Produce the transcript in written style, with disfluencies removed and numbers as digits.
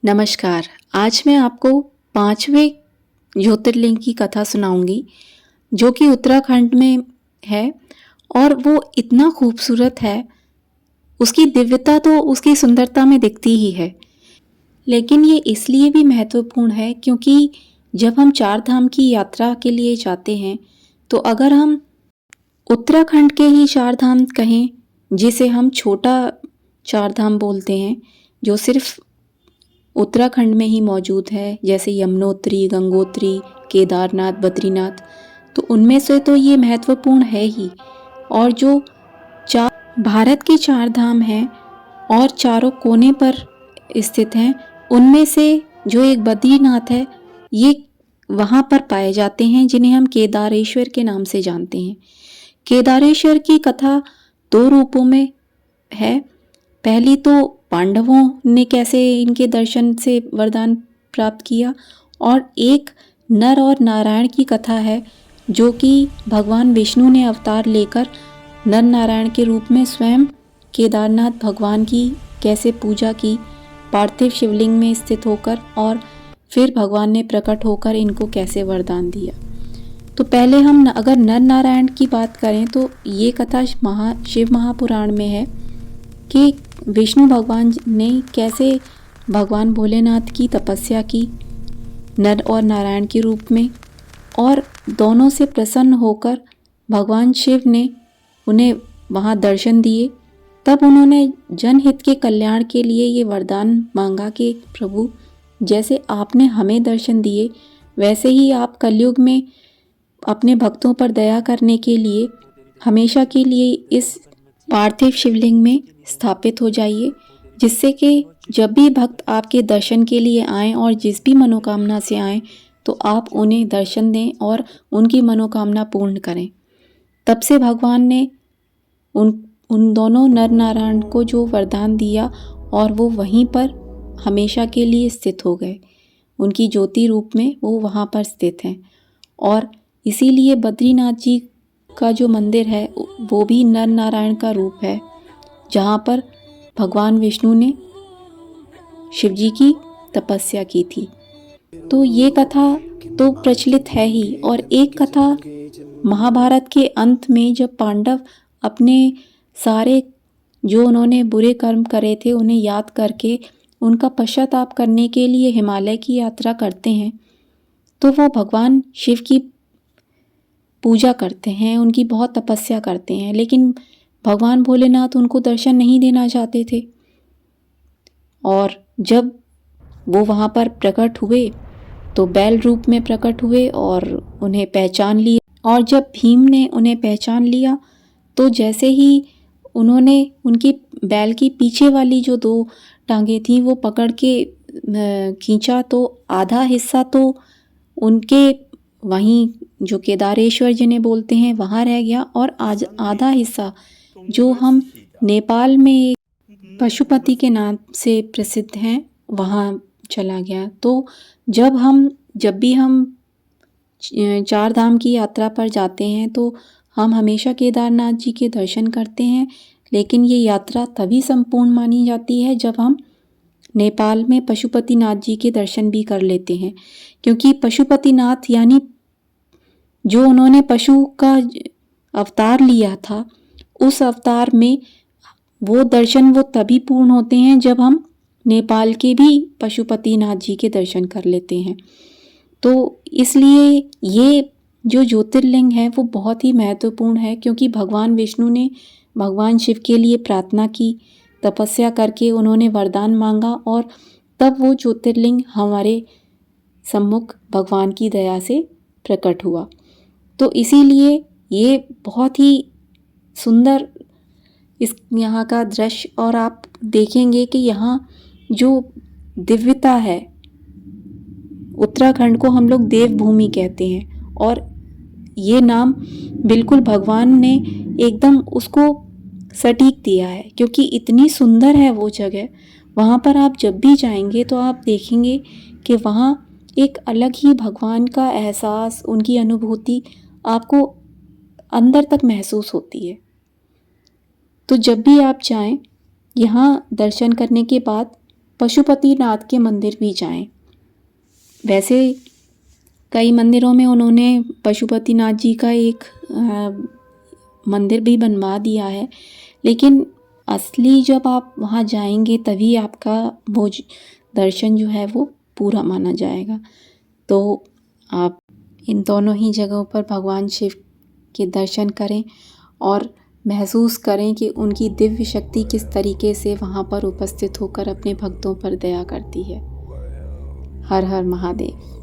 नमस्कार। आज मैं आपको 5वें ज्योतिर्लिंग की कथा सुनाऊंगी जो कि उत्तराखंड में है और वो इतना खूबसूरत है। उसकी दिव्यता तो उसकी सुंदरता में दिखती ही है, लेकिन ये इसलिए भी महत्वपूर्ण है क्योंकि जब हम चार धाम की यात्रा के लिए जाते हैं तो अगर हम उत्तराखंड के ही चार धाम कहें, जिसे हम छोटा चार धाम बोलते हैं, जो सिर्फ उत्तराखंड में ही मौजूद है, जैसे यमुनोत्री, गंगोत्री, केदारनाथ, बद्रीनाथ, तो उनमें से तो ये महत्वपूर्ण है ही। और जो चार भारत के चार धाम हैं और चारों कोने पर स्थित हैं, उनमें से जो एक बद्रीनाथ है, ये वहाँ पर पाए जाते हैं, जिन्हें हम केदारेश्वर के नाम से जानते हैं। केदारेश्वर की कथा दो रूपों में है। पहली तो पांडवों ने कैसे इनके दर्शन से वरदान प्राप्त किया, और एक नर और नारायण की कथा है जो कि भगवान विष्णु ने अवतार लेकर नर नारायण के रूप में स्वयं केदारनाथ भगवान की कैसे पूजा की, पार्थिव शिवलिंग में स्थित होकर, और फिर भगवान ने प्रकट होकर इनको कैसे वरदान दिया। तो पहले हम अगर नर नारायण की बात करें तो ये कथा शिव महापुराण में है कि विष्णु भगवान ने कैसे भगवान भोलेनाथ की तपस्या की नर और नारायण के रूप में, और दोनों से प्रसन्न होकर भगवान शिव ने उन्हें वहाँ दर्शन दिए। तब उन्होंने जनहित के कल्याण के लिए ये वरदान मांगा कि प्रभु, जैसे आपने हमें दर्शन दिए वैसे ही आप कलयुग में अपने भक्तों पर दया करने के लिए हमेशा के लिए इस पार्थिव शिवलिंग में स्थापित हो जाइए, जिससे कि जब भी भक्त आपके दर्शन के लिए आएं और जिस भी मनोकामना से आएं तो आप उन्हें दर्शन दें और उनकी मनोकामना पूर्ण करें। तब से भगवान ने उन दोनों नर नारायण को जो वरदान दिया और वो वहीं पर हमेशा के लिए स्थित हो गए। उनकी ज्योति रूप में वो वहाँ पर स्थित हैं, और इसीलिए बद्रीनाथ जी का जो मंदिर है वो भी नर नारायण का रूप है, जहाँ पर भगवान विष्णु ने शिव जी की तपस्या की थी। तो ये कथा तो प्रचलित है ही, और एक कथा महाभारत के अंत में जब पांडव अपने सारे जो उन्होंने बुरे कर्म करे थे उन्हें याद करके उनका पश्चाताप करने के लिए हिमालय की यात्रा करते हैं, तो वो भगवान शिव की पूजा करते हैं, उनकी बहुत तपस्या करते हैं, लेकिन भगवान भोलेनाथ उनको दर्शन नहीं देना चाहते थे। और जब वो वहाँ पर प्रकट हुए तो बैल रूप में प्रकट हुए और उन्हें पहचान लिया। और जब भीम ने उन्हें पहचान लिया तो जैसे ही उन्होंने उनकी बैल की पीछे वाली जो दो टांगें थीं वो पकड़ के खींचा, तो आधा हिस्सा तो उनके वहीं जो केदारेश्वर जिन्हें बोलते हैं वहाँ रह गया, और आज आधा हिस्सा जो हम नेपाल में पशुपति के नाम से प्रसिद्ध हैं वहाँ चला गया। तो जब भी हम चार धाम की यात्रा पर जाते हैं तो हम हमेशा केदारनाथ जी के दर्शन करते हैं, लेकिन ये यात्रा तभी संपूर्ण मानी जाती है जब हम नेपाल में पशुपतिनाथ जी के दर्शन भी कर लेते हैं, क्योंकि पशुपतिनाथ यानी जो उन्होंने पशु का अवतार लिया था, उस अवतार में वो दर्शन वो तभी पूर्ण होते हैं जब हम नेपाल के भी पशुपतिनाथ जी के दर्शन कर लेते हैं। तो इसलिए ये जो ज्योतिर्लिंग है वो बहुत ही महत्वपूर्ण है, क्योंकि भगवान विष्णु ने भगवान शिव के लिए प्रार्थना की, तपस्या करके उन्होंने वरदान मांगा, और तब वो ज्योतिर्लिंग हमारे सम्मुख भगवान की दया से प्रकट हुआ। तो इसीलिए ये बहुत ही सुंदर इस यहाँ का दृश्य, और आप देखेंगे कि यहाँ जो दिव्यता है, उत्तराखंड को हम लोग देवभूमि कहते हैं, और ये नाम बिल्कुल भगवान ने एकदम उसको सटीक दिया है, क्योंकि इतनी सुंदर है वो जगह। वहाँ पर आप जब भी जाएंगे तो आप देखेंगे कि वहाँ एक अलग ही भगवान का एहसास, उनकी अनुभूति आपको अंदर तक महसूस होती है। तो जब भी आप जाएं, यहाँ दर्शन करने के बाद पशुपतिनाथ के मंदिर भी जाएं। वैसे कई मंदिरों में उन्होंने पशुपतिनाथ जी का एक मंदिर भी बनवा दिया है, लेकिन असली जब आप वहाँ जाएंगे तभी आपका वो दर्शन जो है वो पूरा माना जाएगा। तो आप इन दोनों ही जगहों पर भगवान शिव के दर्शन करें और महसूस करें कि उनकी दिव्य शक्ति किस तरीके से वहाँ पर उपस्थित होकर अपने भक्तों पर दया करती है। हर हर महादेव।